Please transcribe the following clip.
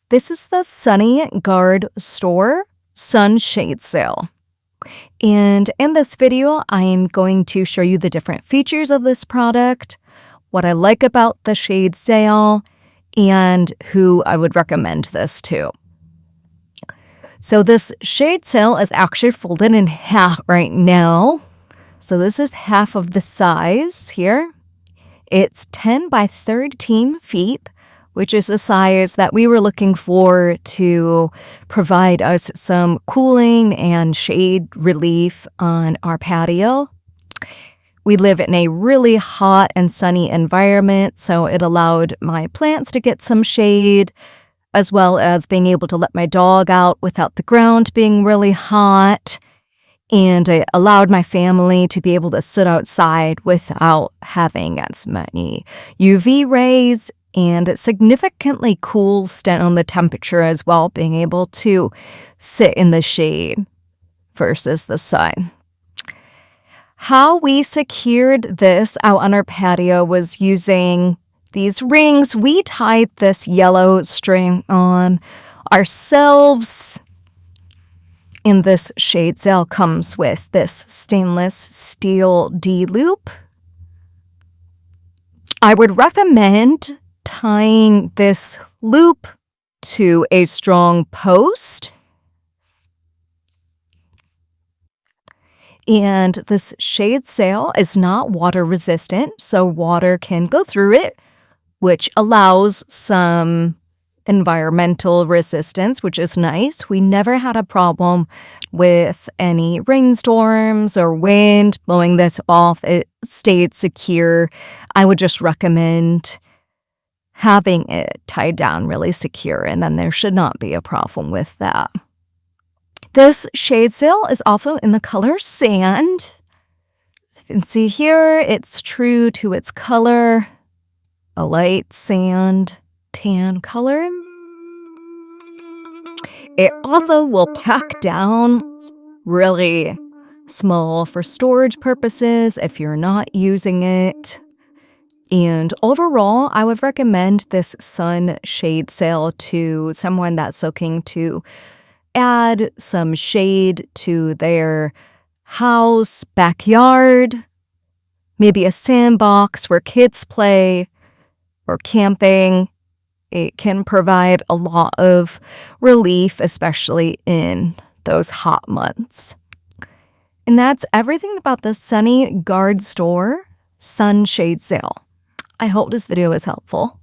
This is the Sunny Guard Store Sunshade Sale. And in this video, I am going to show you the different features of this product, what I like about the shade sale, and who I would recommend this to. So this shade sale is actually folded in half right now. So this is half of the size here. It's 10 by 13 feet, which is the size that we were looking for to provide us some cooling and shade relief on our patio. We live in a really hot and sunny environment, so it allowed my plants to get some shade, as well as being able to let my dog out without the ground being really hot. And it allowed my family to be able to sit outside without having as many UV rays, and it significantly cools down the temperature as well, being able to sit in the shade versus the sun. How we secured this out on our patio was using these rings. We tied this yellow string on ourselves. And this shade sale comes with this stainless steel D-loop. I would recommend tying this loop to a strong post. And this shade sail is not water resistant, so water can go through it, which allows some environmental resistance, which is nice. We never had a problem with any rainstorms or wind blowing this off. It stayed secure. I would just recommend having it tied down really secure, and then there should not be a problem with that. This shade sail is also in the color sand. You can see here, it's true to its color, a light sand tan color. It also will pack down really small for storage purposes if you're not using it. And overall, I would recommend this sun shade sail to someone that's looking to add some shade to their house, backyard, maybe a sandbox where kids play, or camping. It can provide a lot of relief, especially in those hot months. And that's everything about the Sunny Guard Store Sunshade Sale. I hope this video was helpful.